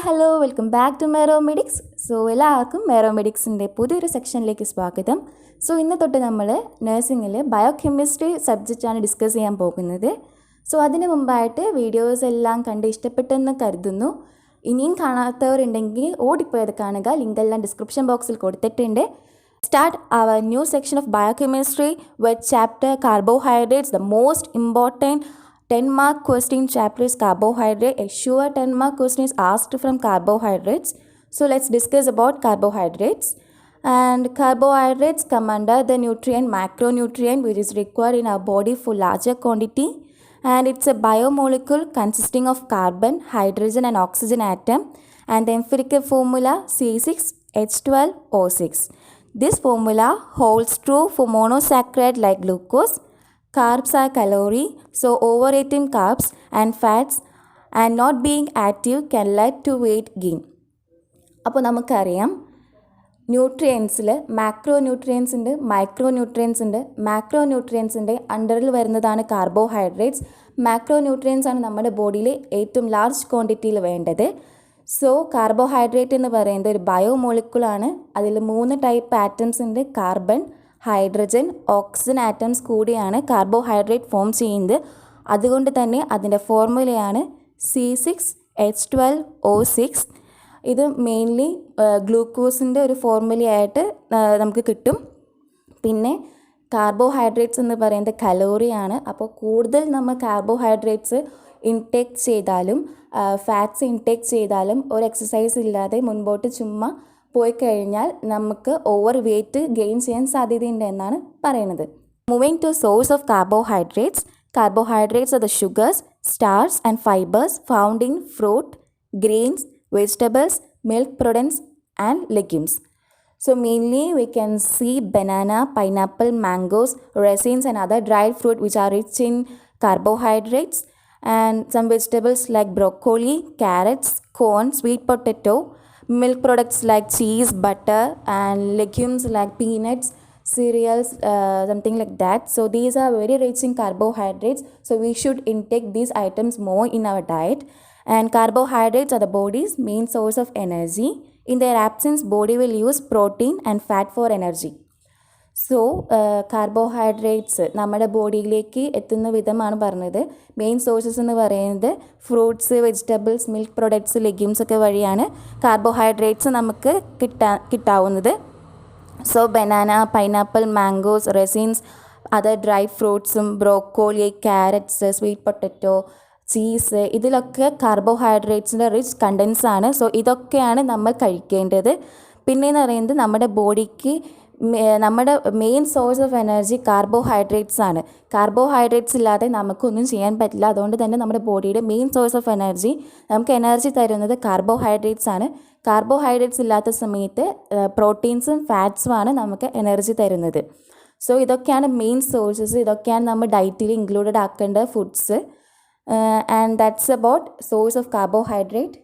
Hello welcome back to Meromedics. എല്ലാവർക്കും മെറോമെഡിക്സിൻ്റെ പുതിയൊരു സെക്ഷനിലേക്ക് സ്വാഗതം. ഇന്ന് തൊട്ട് നമ്മൾ നഴ്സിംഗിൽ ബയോകെമിസ്ട്രി സബ്ജക്റ്റാണ് ഡിസ്കസ് ചെയ്യാൻ പോകുന്നത്. അതിന് മുമ്പായിട്ട് വീഡിയോസ് എല്ലാം കണ്ട് ഇഷ്ടപ്പെട്ടെന്ന് കരുതുന്നു. ഇനിയും കാണാത്തവരുണ്ടെങ്കിൽ ഓടിപ്പോയത് കാണുക. ലിങ്കെല്ലാം ഡിസ്ക്രിപ്ഷൻ ബോക്സിൽ കൊടുത്തിട്ടുണ്ട്. Start our new section of biochemistry with chapter carbohydrates. The most important 10-mark question chapter is carbohydrate. A sure 10-mark question is asked from carbohydrates. Let's discuss about carbohydrates. And carbohydrates come under the nutrient macronutrient which is required in our body for larger quantity. And it's a biomolecule consisting of carbon, hydrogen and oxygen atom. And the empirical formula C6H12O6. This formula holds true for monosaccharide like glucose. Carbs are calorie, so overeating carbs and fats and not being active can lead to weight gain. അപ്പോൾ നമുക്കറിയാം ന്യൂട്രിയൻസിൽ macro nutrients ഉണ്ട്, micro nutrients ഉണ്ട്. Macro ന്യൂട്രിയൻസിൻ്റെ അണ്ടറിൽ വരുന്നതാണ് carbohydrates. Macro nutrients ആണ് നമ്മുടെ ബോഡിയിൽ ഏറ്റവും ലാർജ് ക്വാണ്ടിറ്റിയിൽ വേണ്ടത്. കാർബോഹൈഡ്രേറ്റ് എന്ന് പറയുന്നത് ഒരു ബയോമോളിക്യൂളാണ്. അതിൽ 3 ടൈപ്പ് ആറ്റംസ് ഉണ്ട്. കാർബൺ, ഹൈഡ്രജൻ, ഓക്സിജൻ ആറ്റംസ് കൂടിയാണ് കാർബോഹൈഡ്രേറ്റ് ഫോം ചെയ്യുന്നത്. അതുകൊണ്ട് തന്നെ അതിൻ്റെ ഫോർമുലയാണ് C6H12O6. ഇത് മെയിൻലി ഗ്ലൂക്കോസിൻ്റെ ഒരു ഫോർമുലയായിട്ട് നമുക്ക് കിട്ടും. പിന്നെ കാർബോഹൈഡ്രേറ്റ്സ് എന്ന് പറയുന്നത് കലോറിയാണ്. അപ്പോൾ കൂടുതൽ നമ്മൾ കാർബോഹൈഡ്രേറ്റ്സ് ഇൻടേക്ക് ചെയ്താലും ഫാറ്റ്സ് ഇൻടേക്ക് ചെയ്താലും ഒരു എക്സസൈസ് ഇല്ലാതെ മുൻപോട്ട് ചുമ്മാ പോയി കഴിഞ്ഞാൽ നമുക്ക് ഓവർ വെയ്റ്റ് ഗെയിൻ ചെയ്യാൻ സാധ്യതയുണ്ട് എന്നാണ് പറയുന്നത്. Moving to source of carbohydrates. Carbohydrates are the sugars, starch and fibers found in fruit, grains, vegetables, milk products and legumes. Mainly we can see banana, pineapple, mangoes, raisins and other dried fruit which are rich in carbohydrates. And some vegetables like broccoli, carrots, corn, sweet potato, milk products like cheese, butter and legumes like peanuts, cereals, something like that. These are very rich in carbohydrates. We should intake these items more in our diet. And carbohydrates are the body's main source of energy. In their absence, body will use protein and fat for energy. Carbohydrates നമ്മുടെ ബോഡിയിലേക്ക് എത്തുന്ന വിധമാണ് പറഞ്ഞത്. Main sources എന്ന് പറയുന്നത് fruits, vegetables, milk products, legumes ഒക്കെ വഴിയാണ് carbohydrates നമുക്ക് കിട്ടാവുന്നത്. Banana, pineapple, mangoes, raisins, other dry ഫ്രൂട്ട്സും, broccoli, carrots, sweet potato, cheese, ഇതിലൊക്കെ കാർബോഹൈഡ്രേറ്റ്സിൻ്റെ റിച്ച് കണ്ടൻസ് ആണ്. ഇതൊക്കെയാണ് നമ്മൾ കഴിക്കേണ്ടത്. പിന്നെയെന്ന് പറയുന്നത് നമ്മുടെ ബോഡിക്ക് നമ്മുടെ main source of energy carbohydrates ആണ്. കാർബോഹൈഡ്രേറ്റ്സ് ഇല്ലാതെ നമുക്കൊന്നും ചെയ്യാൻ പറ്റില്ല. അതുകൊണ്ട് തന്നെ നമ്മുടെ ബോഡിയുടെ മെയിൻ സോഴ്സ് ഓഫ് എനർജി, നമുക്ക് എനർജി തരുന്നത് കാർബോഹൈഡ്രേറ്റ്സ് ആണ്. കാർബോഹൈഡ്രേറ്റ്സ് ഇല്ലാത്ത സമയത്ത് പ്രോട്ടീൻസും ഫാറ്റ്സുമാണ് നമുക്ക് എനർജി തരുന്നത്. ഇതൊക്കെയാണ് മെയിൻ സോഴ്സസ്. ഇതൊക്കെയാണ് നമ്മൾ ഡയറ്റിൽ ഇൻക്ലൂഡഡ് ആക്കേണ്ട foods. And that's about source of carbohydrate.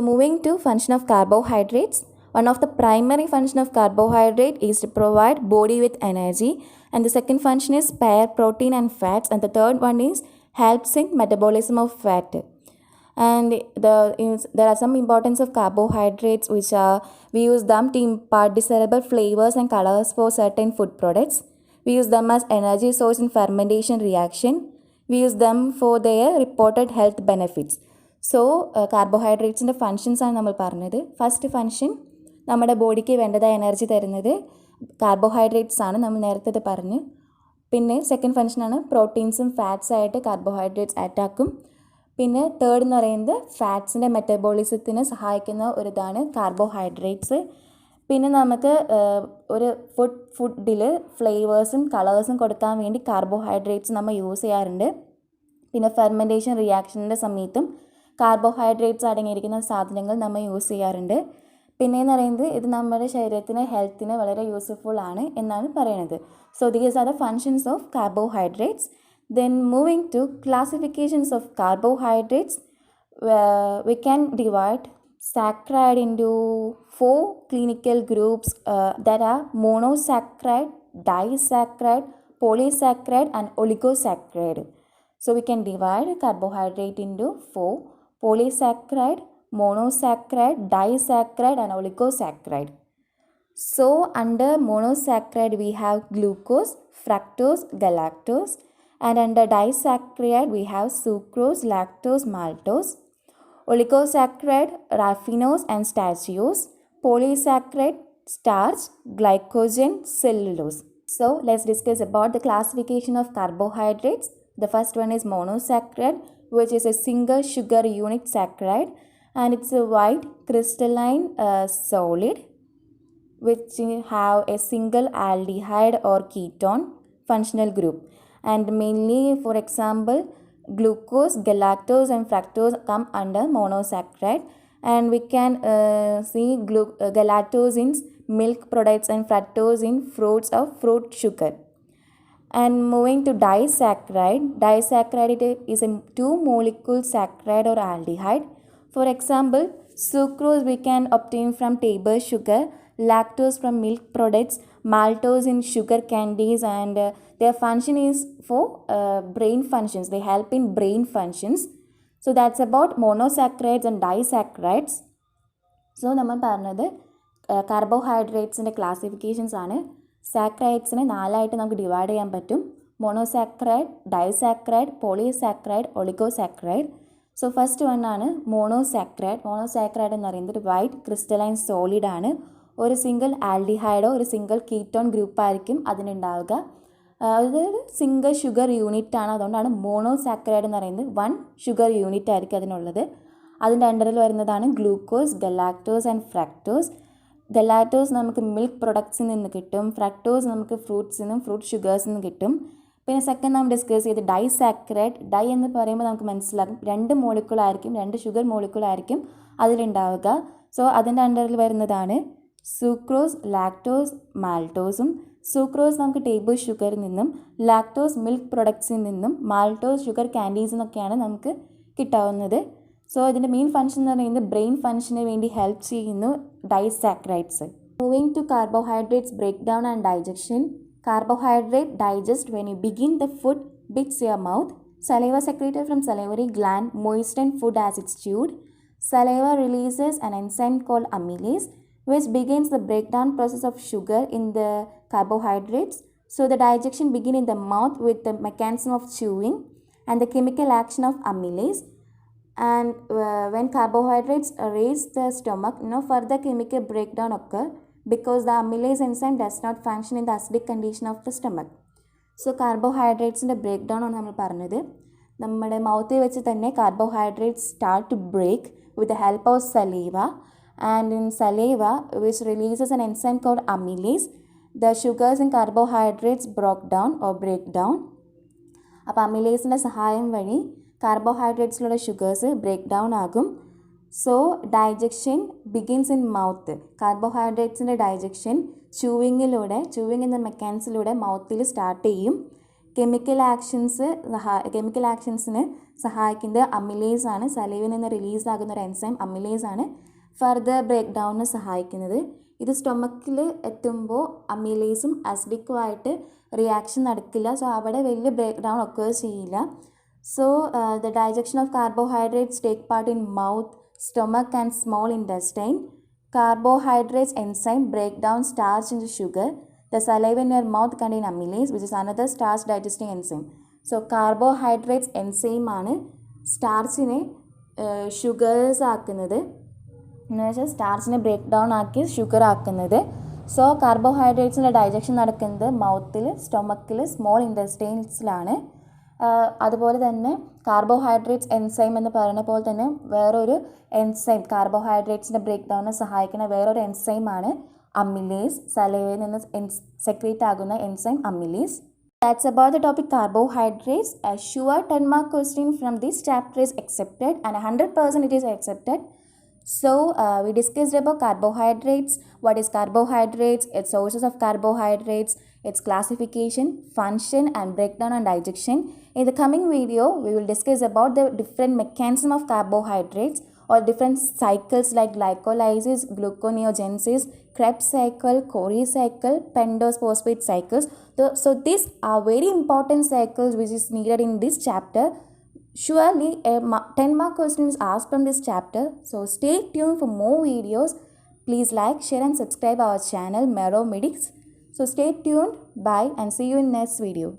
Moving to function of carbohydrates. One of the primary function of carbohydrate is to provide body with energy, and the second function is spare protein and fats, and the third one is helps in metabolism of fat. And there are some importance of carbohydrates which are, we use them to impart desirable flavors and colors for certain food products. We use them as energy source in fermentation reaction. We use them for their reported health benefits. കാർബോഹൈഡ്രേറ്റ്സിൻ്റെ functions ആണ് നമ്മൾ പറഞ്ഞത്. First function, നമ്മുടെ ബോഡിക്ക് വേണ്ടതായ energy തരുന്നത് carbohydrates ആണ്, നമ്മൾ നേരത്തെ പറഞ്ഞു. പിന്നെ സെക്കൻഡ് ഫങ്ഷനാണ് പ്രോട്ടീൻസും ഫാറ്റ്സായിട്ട് കാർബോഹൈഡ്രേറ്റ്സ് അറ്റാക്കും. പിന്നെ തേർഡ് എന്ന് പറയുന്നത് ഫാറ്റ്സിൻ്റെ മെറ്റബോളിസത്തിന് സഹായിക്കുന്ന ഒരിതാണ് കാർബോഹൈഡ്രേറ്റ്സ്. പിന്നെ നമുക്ക് ഒരു ഫുഡിൽ ഫ്ലേവേഴ്സും കളേഴ്സും കൊടുക്കാൻ വേണ്ടി കാർബോഹൈഡ്രേറ്റ്സ് നമ്മൾ യൂസ് ചെയ്യാറുണ്ട്. പിന്നെ ഫെർമെൻറ്റേഷൻ റിയാക്ഷൻ്റെ സമയത്തും കാർബോഹൈഡ്രേറ്റ്സ് അടങ്ങിയിരിക്കുന്ന സാധനങ്ങൾ നമ്മൾ യൂസ് ചെയ്യാറുണ്ട്. പിന്നെയെന്ന് പറയുന്നത് ഇത് നമ്മുടെ ശരീരത്തിന് ഹെൽത്തിന് വളരെ യൂസ്ഫുൾ ആണ് എന്നാണ് പറയുന്നത്. These are the functions of carbohydrates. Then moving to classifications of carbohydrates, we can divide saccharide into 4 clinical groups that are monosaccharide, disaccharide, polysaccharide and oligosaccharide. We can divide carbohydrate into 4: polysaccharide, monosaccharide, disaccharide and oligosaccharide. So under monosaccharide we have glucose, fructose, galactose, and under disaccharide we have sucrose, lactose, maltose. Oligosaccharide, raffinose and stachyose. Polysaccharide, starch, glycogen, cellulose. So let's discuss about the classification of carbohydrates. The first one is monosaccharide, which is a single sugar unit saccharide, and it's a white crystalline solid which have a single aldehyde or ketone functional group. And mainly, for example, glucose, galactose and fructose come under monosaccharide, and we can see galactose in milk products and fructose in fruits of fruit sugar. And moving to disaccharide is a two-molecule saccharide or aldehyde. For example, sucrose we can obtain from table sugar, lactose from milk products, maltose in sugar candies, and their function is for brain functions. They help in brain functions. So that's about monosaccharides and disaccharides. So നമ്മൾ പറഞ്ഞത് കാർബോഹൈഡ്രേറ്റ്സിൻ്റെ classifications ആണ്. സാക്രൈഡ്സിനെ നാലായിട്ട് നമുക്ക് divide ചെയ്യാൻ പറ്റും: monosaccharide, disaccharide, polysaccharide, oligosaccharide. So first one ആണ് monosaccharide. Monosaccharide എന്ന് പറയുന്നത് ഒരു വൈറ്റ് ക്രിസ്റ്റലൈൻ സോളിഡ് ആണ്. ഒരു സിംഗിൾ ആൽഡിഹൈഡോ ഒരു സിംഗിൾ കീറ്റോൺ ഗ്രൂപ്പായിരിക്കും അതിനുണ്ടാവുക. അതൊരു സിംഗിൾ ഷുഗർ യൂണിറ്റ് ആണ്. അതുകൊണ്ടാണ് മോണോസാക്രൈഡ് എന്ന് പറയുന്നത്. വൺ ഷുഗർ യൂണിറ്റ് ആയിരിക്കും അതിനുള്ളത്. അതിൻ്റെ അണ്ടറിൽ വരുന്നതാണ് ഗ്ലൂക്കോസ്, ഗലാക്ടോസ് ആൻഡ് ഫ്രക്ടോസ്. ഗലാക്ടോസ് നമുക്ക് മിൽക്ക് പ്രൊഡക്ട്സിൽ നിന്ന് കിട്ടും. ഫ്രക്ടോസ് നമുക്ക് ഫ്രൂട്ട്സിൽ നിന്നും ഫ്രൂട്ട് ഷുഗേഴ്സിൽ നിന്നും കിട്ടും. പിന്നെ സെക്കൻഡ് നമ്മൾ ഡിസ്കസ് ചെയ്ത് ഡൈസാക്രൈഡ്. ഡൈ എന്ന് പറയുമ്പോൾ നമുക്ക് മനസ്സിലാകും രണ്ട് മോളിക്കുളായിരിക്കും, രണ്ട് ഷുഗർ മോളിക്കുളായിരിക്കും അതിലുണ്ടാവുക. സോ അതിൻ്റെ അണ്ടറിൽ വരുന്നതാണ് സുക്രോസ്, ലാക്ടോസ്, മാൾട്ടോസും. സുക്രോസ് നമുക്ക് ടേബിൾ ഷുഗറിൽ നിന്നും, ലാക്ടോസ് മിൽക്ക് പ്രൊഡക്ട്സിൽ നിന്നും, മാൾട്ടോസ് ഷുഗർ കാൻഡീസിൽ നിന്നൊക്കെയാണ് നമുക്ക് കിട്ടാവുന്നത്. സോ ഇതിൻ്റെ മെയിൻ ഫംഗ്ഷൻ എന്ന് പറയുന്നത് ബ്രെയിൻ ഫംഗ്ഷന് വേണ്ടി ഹെൽപ്പ് ചെയ്യുന്നു disaccharides. Moving to carbohydrates break down and digestion. Carbohydrate digest when you begin the food bits your mouth. Saliva secreted from salivary gland moisten food as it's chewed. Saliva releases an enzyme called amylase, which begins the breakdown process of sugar in the carbohydrates. So the digestion begins in the mouth with the mechanism of chewing and the chemical action of amylase. And when carbohydrates reach the stomach, no further chemical breakdown occur, because the amylase enzyme does not function in the acidic condition of the stomach. So കാർബോഹൈഡ്രേറ്റ്സിൻ്റെ break down ആണ് നമ്മൾ പറഞ്ഞത്. നമ്മുടെ മൗത്തിൽ വെച്ച് തന്നെ carbohydrates start to break with the help of saliva, and in saliva which releases an enzyme called amylase, the sugars in carbohydrates broke down or break down. അപ്പോൾ അമിലേസിൻ്റെ സഹായം വഴി കാർബോഹൈഡ്രേറ്റ്സിലുള്ള ഷുഗേഴ്സ് ബ്രേക്ക് ഡൗൺ ആകും. So digestion begins in mouth. കാർബോഹൈഡ്രേറ്റ്സിൻ്റെ digestion ചൂവിങ്ങിലൂടെ, chewing എന്ന മെക്കാനിക്സിലൂടെ മൗത്തിൽ സ്റ്റാർട്ട് ചെയ്യും. കെമിക്കൽ ആക്ഷൻസിന് സഹായിക്കുന്നത് അമിലേസ് ആണ്. സലീവിൽ നിന്ന് റിലീസാകുന്ന ഒരു എൻസൈം അമിലേസ് ആണ് ഫർദർ ബ്രേക്ക് ഡൗണിന് സഹായിക്കുന്നത്. ഇത് സ്റ്റൊമക്കിൽ എത്തുമ്പോൾ അമിലേസും അസിഡിക്കുമായിട്ട് റിയാക്ഷൻ നടക്കില്ല. സോ അവിടെ വലിയ ബ്രേക്ക് ഡൗൺ ഒക്കേർ ചെയ്യില്ല. So the digestion of carbohydrates take part in mouth, stomach and small intestine. Carbohydrates enzyme break down starch into sugar. The saliva in your mouth contain amylase, which is another starch digesting enzyme. So carbohydrates enzyme ആണ് സ്റ്റാർച്ചിനെ sugars ആക്കുന്നത്, എന്ന് വെച്ചാൽ സ്റ്റാർച്ചിനെ break down ആക്കി sugar ആക്കുന്നത്. So കാർബോഹൈഡ്രേറ്റ്സിൻ്റെ digestion നടക്കുന്നത് മൗത്തിൽ, സ്റ്റൊമക്കിൽ, small ഇൻറ്റസ്റ്റൈൻസിലാണ്. അതുപോലെ തന്നെ carbohydrates enzyme എന്ന് പറയുന്ന പോലെ തന്നെ വേറൊരു എൻസൈം, കാർബോഹൈഡ്രേറ്റ്സിൻ്റെ ബ്രേക്ക് ഡൗണിനെ സഹായിക്കുന്ന വേറൊരു എൻസൈമാണ് അമിലേസ്. സലൈവയിൽ നിന്ന് സെക്രീറ്റ് ആകുന്ന enzyme amylase. That's about the topic carbohydrates. A sure 10 mark question from this chapter is accepted, and 100% it is accepted. So we discussed about carbohydrates, what is carbohydrates, its sources of carbohydrates, its classification, function and breakdown and digestion. In the coming video, we will discuss about the different mechanism of carbohydrates or different cycles like glycolysis, gluconeogenesis, Krebs cycle, Cori cycle, pentose phosphate cycles. So these are very important cycles which is needed in this chapter. Surely a 10 mark question is asked from this chapter. So stay tuned for more videos. Please like, share and subscribe our channel Mero Medics. So stay tuned. Bye and see you in next video.